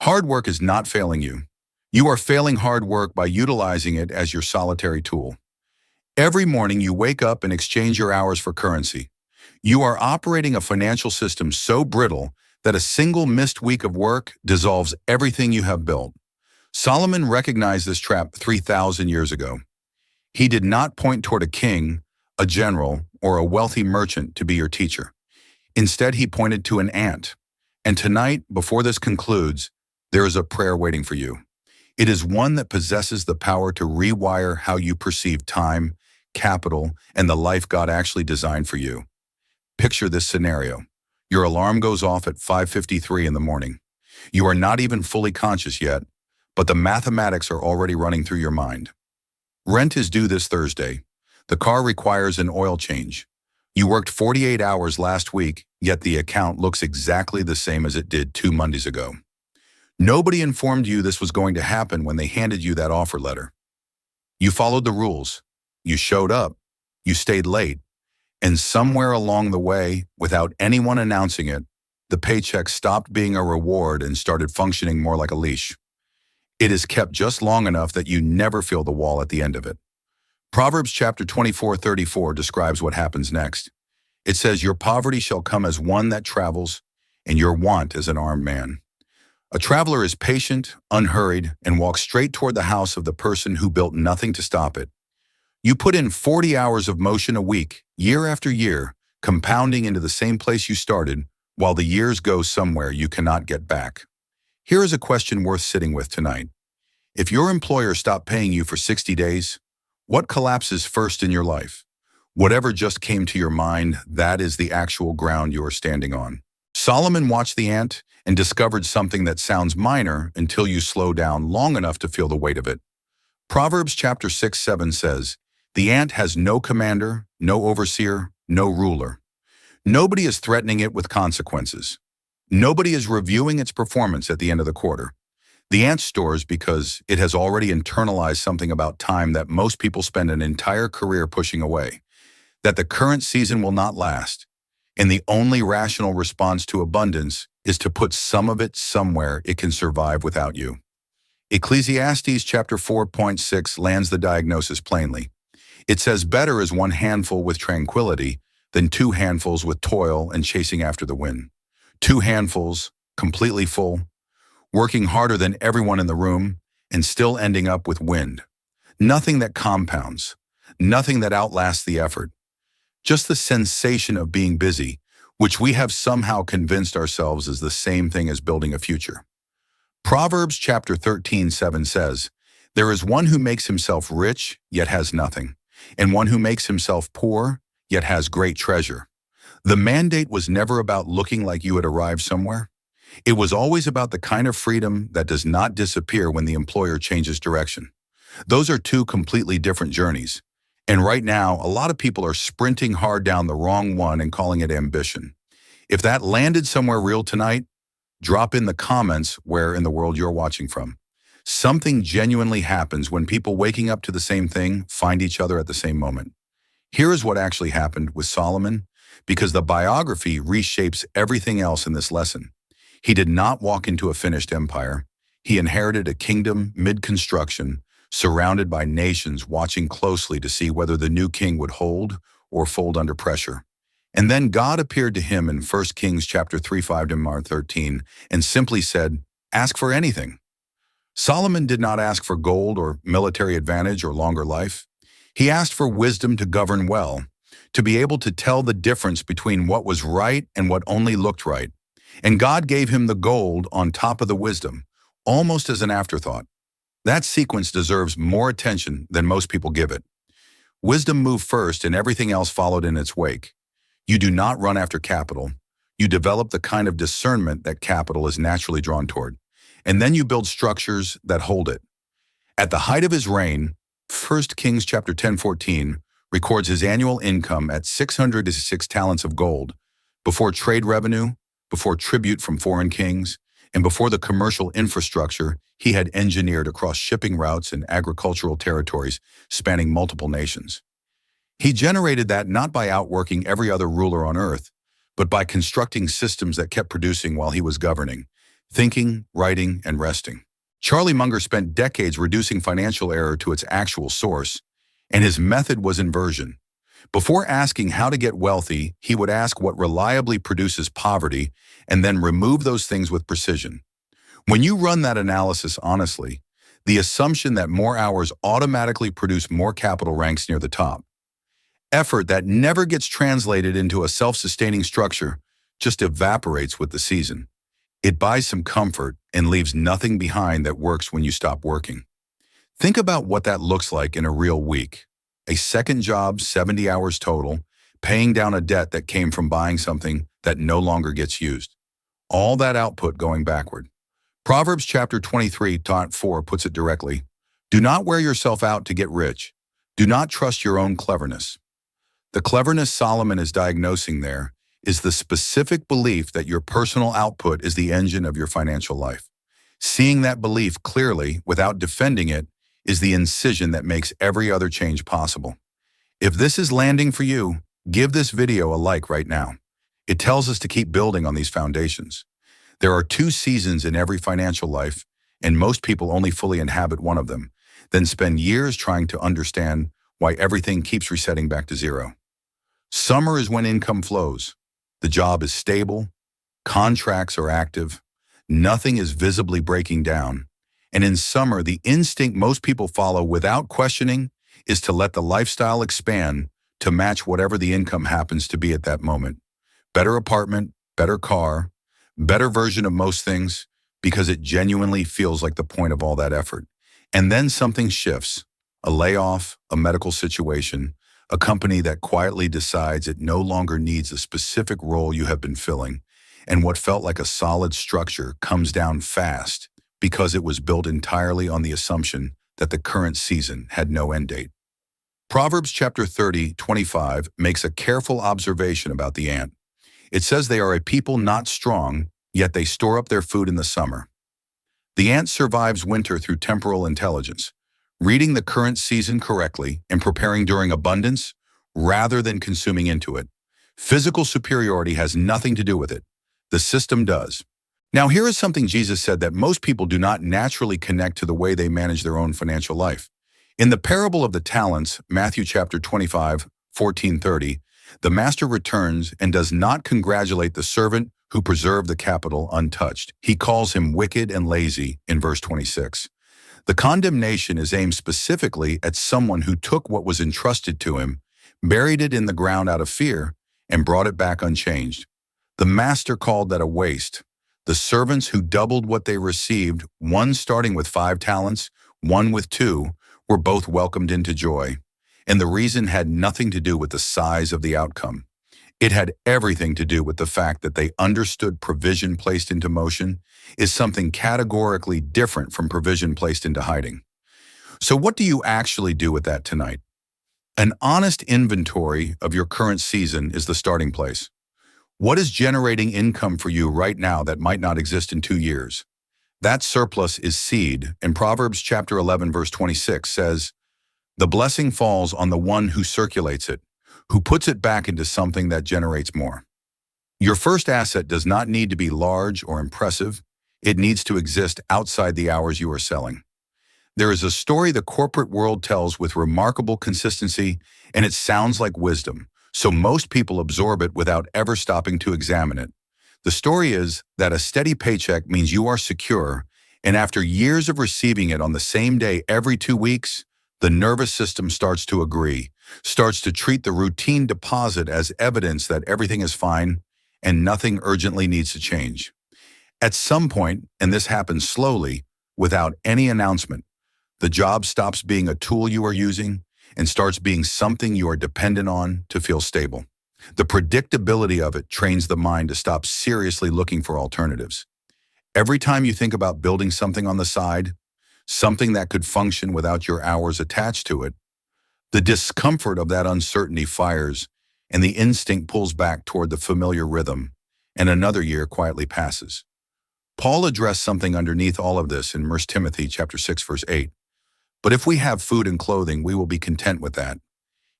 Hard work is not failing you. You are failing hard work by utilizing it as your solitary tool. Every morning you wake up and exchange your hours for currency. You are operating a financial system so brittle that a single missed week of work dissolves everything you have built. Solomon recognized this trap 3,000 years ago. He did not point toward a king, a general, or a wealthy merchant to be your teacher. Instead, he pointed to an ant. And tonight, before this concludes, there is a prayer waiting for you. It is one that possesses the power to rewire how you perceive time, capital, and the life God actually designed for you. Picture this scenario. Your alarm goes off at 5:53 in the morning. You are not even fully conscious yet, but the mathematics are already running through your mind. Rent is due this Thursday. The car requires an oil change. You worked 48 hours last week, yet the account looks exactly the same as it did 2 Mondays ago. Nobody informed you this was going to happen when they handed you that offer letter. You followed the rules. You showed up. You stayed late. And somewhere along the way, without anyone announcing it, the paycheck stopped being a reward and started functioning more like a leash. It is kept just long enough that you never feel the wall at the end of it. Proverbs chapter 24:34 describes what happens next. It says, "Your poverty shall come as one that travels, and your want as an armed man." A traveler is patient, unhurried, and walks straight toward the house of the person who built nothing to stop it. You put in 40 hours of motion a week, year after year, compounding into the same place you started, while the years go somewhere you cannot get back. Here is a question worth sitting with tonight. If your employer stopped paying you for 60 days, what collapses first in your life? Whatever just came to your mind, that is the actual ground you are standing on. Solomon watched the ant and discovered something that sounds minor until you slow down long enough to feel the weight of it. Proverbs chapter 6:7 says, "The ant has no commander, no overseer, no ruler." Nobody is threatening it with consequences. Nobody is reviewing its performance at the end of the quarter. The ant stores because it has already internalized something about time that most people spend an entire career pushing away, that the current season will not last, and the only rational response to abundance is to put some of it somewhere it can survive without you. Ecclesiastes chapter 4.6 lands the diagnosis plainly. It says, "Better is one handful with tranquility than 2 handfuls with toil and chasing after the wind." 2 handfuls, completely full, working harder than everyone in the room, and still ending up with wind. Nothing that compounds, nothing that outlasts the effort. Just the sensation of being busy, which we have somehow convinced ourselves is the same thing as building a future. Proverbs chapter 13:7 says, "There is one who makes himself rich, yet has nothing, and one who makes himself poor, yet has great treasure." The mandate was never about looking like you had arrived somewhere. It was always about the kind of freedom that does not disappear when the employer changes direction. Those are 2 completely different journeys. And right now, a lot of people are sprinting hard down the wrong one and calling it ambition. If that landed somewhere real tonight, drop in the comments where in the world you're watching from. Something genuinely happens when people waking up to the same thing find each other at the same moment. Here is what actually happened with Solomon, because the biography reshapes everything else in this lesson. He did not walk into a finished empire. He inherited a kingdom mid-construction, surrounded by nations watching closely to see whether the new king would hold or fold under pressure. And then God appeared to him in 1 Kings chapter 3:5-13 and simply said, "Ask for anything." Solomon did not ask for gold or military advantage or longer life. He asked for wisdom to govern well, to be able to tell the difference between what was right and what only looked right. And God gave him the gold on top of the wisdom, almost as an afterthought. That sequence deserves more attention than most people give it. Wisdom moved first and everything else followed in its wake. You do not run after capital. You develop the kind of discernment that capital is naturally drawn toward. And then you build structures that hold it. At the height of his reign, 1 Kings chapter 10:14 records his annual income at 606 talents of gold, before trade revenue, before tribute from foreign kings, and before the commercial infrastructure he had engineered across shipping routes and agricultural territories spanning multiple nations. He generated that not by outworking every other ruler on earth, but by constructing systems that kept producing while he was governing, thinking, writing, and resting. Charlie Munger spent decades reducing financial error to its actual source, and his method was inversion. Before asking how to get wealthy, he would ask what reliably produces poverty and then remove those things with precision. When you run that analysis honestly, the assumption that more hours automatically produce more capital ranks near the top. Effort that never gets translated into a self-sustaining structure just evaporates with the season. It buys some comfort and leaves nothing behind that works when you stop working. Think about what that looks like in a real week. A second job, 70 hours total, paying down a debt that came from buying something that no longer gets used. All that output going backward. Proverbs chapter 23:4 puts it directly. Do not wear yourself out to get rich. Do not trust your own cleverness. The cleverness Solomon is diagnosing there is the specific belief that your personal output is the engine of your financial life. Seeing that belief clearly without defending it is the incision that makes every other change possible. If this is landing for you, give this video a like right now. It tells us to keep building on these foundations. There are 2 seasons in every financial life, and most people only fully inhabit one of them, then spend years trying to understand why everything keeps resetting back to zero. Summer is when income flows. The job is stable, contracts are active, nothing is visibly breaking down. And in summer, the instinct most people follow without questioning is to let the lifestyle expand to match whatever the income happens to be at that moment. Better apartment, better car, better version of most things, because it genuinely feels like the point of all that effort. And then something shifts, a layoff, a medical situation, a company that quietly decides it no longer needs a specific role you have been filling, and what felt like a solid structure comes down fast because it was built entirely on the assumption that the current season had no end date. Proverbs chapter 30:25 makes a careful observation about the ant. It says they are a people not strong, yet they store up their food in the summer. The ant survives winter through temporal intelligence, reading the current season correctly and preparing during abundance rather than consuming into it. Physical superiority has nothing to do with it. The system does. Now, here is something Jesus said that most people do not naturally connect to the way they manage their own financial life. In the parable of the talents, Matthew chapter 25:14-30, the master returns and does not congratulate the servant who preserved the capital untouched. He calls him wicked and lazy in verse 26. The condemnation is aimed specifically at someone who took what was entrusted to him, buried it in the ground out of fear, and brought it back unchanged. The master called that a waste. The servants who doubled what they received, one starting with 5 talents, one with 2, were both welcomed into joy. And the reason had nothing to do with the size of the outcome. It had everything to do with the fact that they understood provision placed into motion is something categorically different from provision placed into hiding. So what do you actually do with that tonight? An honest inventory of your current season is the starting place. What is generating income for you right now that might not exist in 2 years? That surplus is seed, and Proverbs chapter 11 verse 26 says, "The blessing falls on the one who circulates it, who puts it back into something that generates more." Your first asset does not need to be large or impressive. It needs to exist outside the hours you are selling. There is a story the corporate world tells with remarkable consistency, and it sounds like wisdom, so most people absorb it without ever stopping to examine it. The story is that a steady paycheck means you are secure, and after years of receiving it on the same day every 2 weeks, the nervous system starts to agree, starts to treat the routine deposit as evidence that everything is fine and nothing urgently needs to change. At some point, and this happens slowly, without any announcement, the job stops being a tool you are using and starts being something you are dependent on to feel stable. The predictability of it trains the mind to stop seriously looking for alternatives. Every time you think about building something on the side, something that could function without your hours attached to it, the discomfort of that uncertainty fires, and the instinct pulls back toward the familiar rhythm, and another year quietly passes. Paul addressed something underneath all of this in 1 Timothy chapter 6, verse 8. But if we have food and clothing, we will be content with that.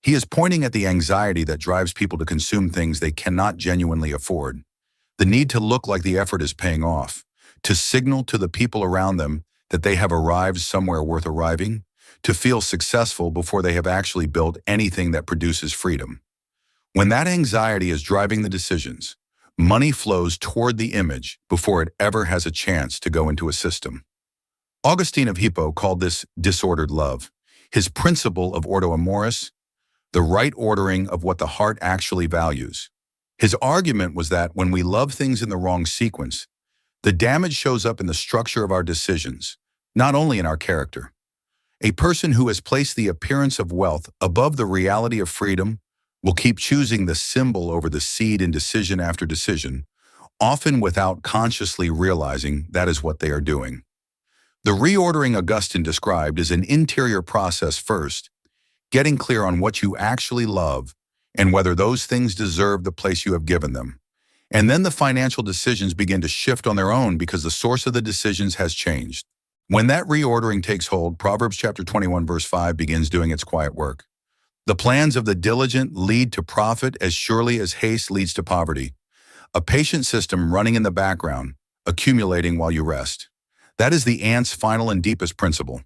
He is pointing at the anxiety that drives people to consume things they cannot genuinely afford. The need to look like the effort is paying off, to signal to the people around them that they have arrived somewhere worth arriving, to feel successful before they have actually built anything that produces freedom. When that anxiety is driving the decisions, money flows toward the image before it ever has a chance to go into a system. Augustine of Hippo called this disordered love. His principle of ordo amoris, the right ordering of what the heart actually values. His argument was that when we love things in the wrong sequence, the damage shows up in the structure of our decisions, not only in our character. A person who has placed the appearance of wealth above the reality of freedom will keep choosing the symbol over the seed in decision after decision, often without consciously realizing that is what they are doing. The reordering Augustine described is an interior process first, getting clear on what you actually love and whether those things deserve the place you have given them. And then the financial decisions begin to shift on their own because the source of the decisions has changed. When that reordering takes hold, Proverbs chapter 21 verse 5 begins doing its quiet work. The plans of the diligent lead to profit as surely as haste leads to poverty. A patient system running in the background, accumulating while you rest. That is the ant's final and deepest principle.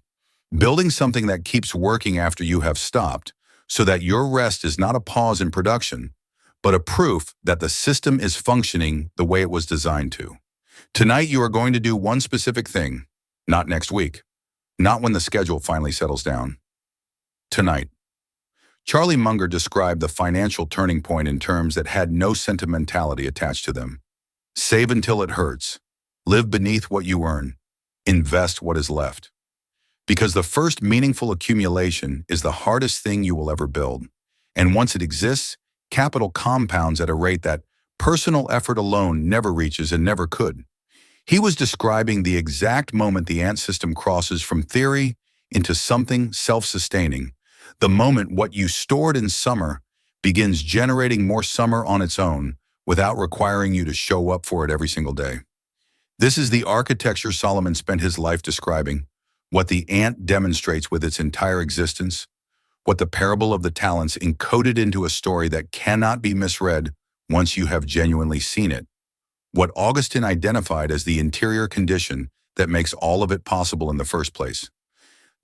Building something that keeps working after you have stopped, so that your rest is not a pause in production, but a proof that the system is functioning the way it was designed to. Tonight you are going to do one specific thing, not next week, not when the schedule finally settles down. Tonight. Charlie Munger described the financial turning point in terms that had no sentimentality attached to them. Save until it hurts. Live beneath what you earn. Invest what is left. Because the first meaningful accumulation is the hardest thing you will ever build. And once it exists, capital compounds at a rate that personal effort alone never reaches and never could. He was describing the exact moment the ant system crosses from theory into something self-sustaining, the moment what you stored in summer begins generating more summer on its own without requiring you to show up for it every single day. This is the architecture Solomon spent his life describing, what the ant demonstrates with its entire existence, what the parable of the talents encoded into a story that cannot be misread once you have genuinely seen it, what Augustine identified as the interior condition that makes all of it possible in the first place.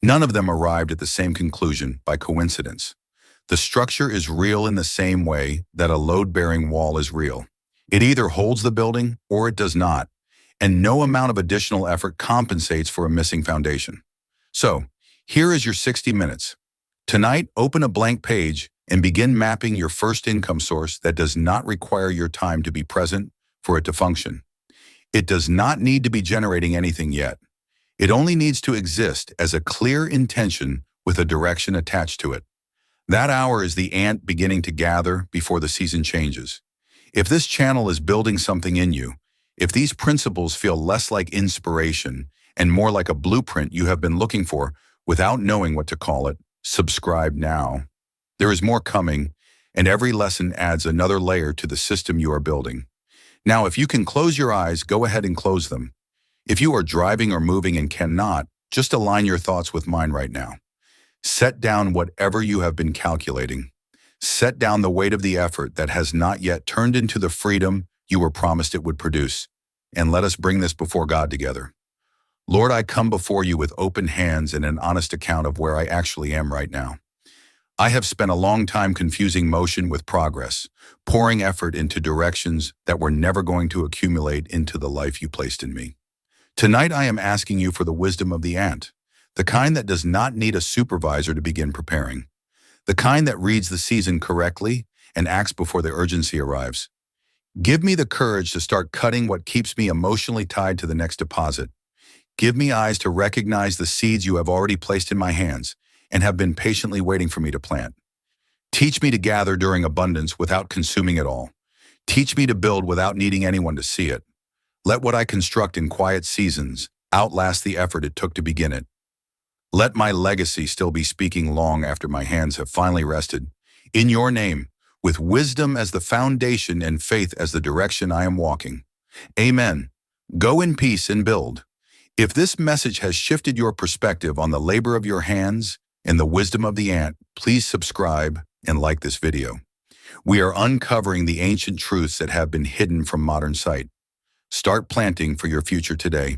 None of them arrived at the same conclusion by coincidence. The structure is real in the same way that a load-bearing wall is real. It either holds the building or it does not, and no amount of additional effort compensates for a missing foundation. So, here is your 60 minutes. Tonight, open a blank page and begin mapping your first income source that does not require your time to be present for it to function. It does not need to be generating anything yet. It only needs to exist as a clear intention with a direction attached to it. That hour is the ant beginning to gather before the season changes. If this channel is building something in you, if these principles feel less like inspiration and more like a blueprint you have been looking for without knowing what to call it, subscribe now. There is more coming, and every lesson adds another layer to the system you are building. Now, if you can close your eyes, go ahead and close them. If you are driving or moving and cannot, just align your thoughts with mine right now. Set down whatever you have been calculating. Set down the weight of the effort that has not yet turned into the freedom you were promised it would produce, and let us bring this before God together. Lord, I come before you with open hands and an honest account of where I actually am right now. I have spent a long time confusing motion with progress, pouring effort into directions that were never going to accumulate into the life you placed in me. Tonight I am asking you for the wisdom of the ant, the kind that does not need a supervisor to begin preparing, the kind that reads the season correctly and acts before the urgency arrives. Give me the courage to start cutting what keeps me emotionally tied to the next deposit. Give me eyes to recognize the seeds you have already placed in my hands and have been patiently waiting for me to plant. Teach me to gather during abundance without consuming it all. Teach me to build without needing anyone to see it. Let what I construct in quiet seasons outlast the effort it took to begin it. Let my legacy still be speaking long after my hands have finally rested. In your name, with wisdom as the foundation and faith as the direction I am walking. Amen. Go in peace and build. If this message has shifted your perspective on the labor of your hands and the wisdom of the ant, please subscribe and like this video. We are uncovering the ancient truths that have been hidden from modern sight. Start planting for your future today.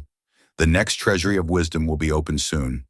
The next treasury of wisdom will be open soon.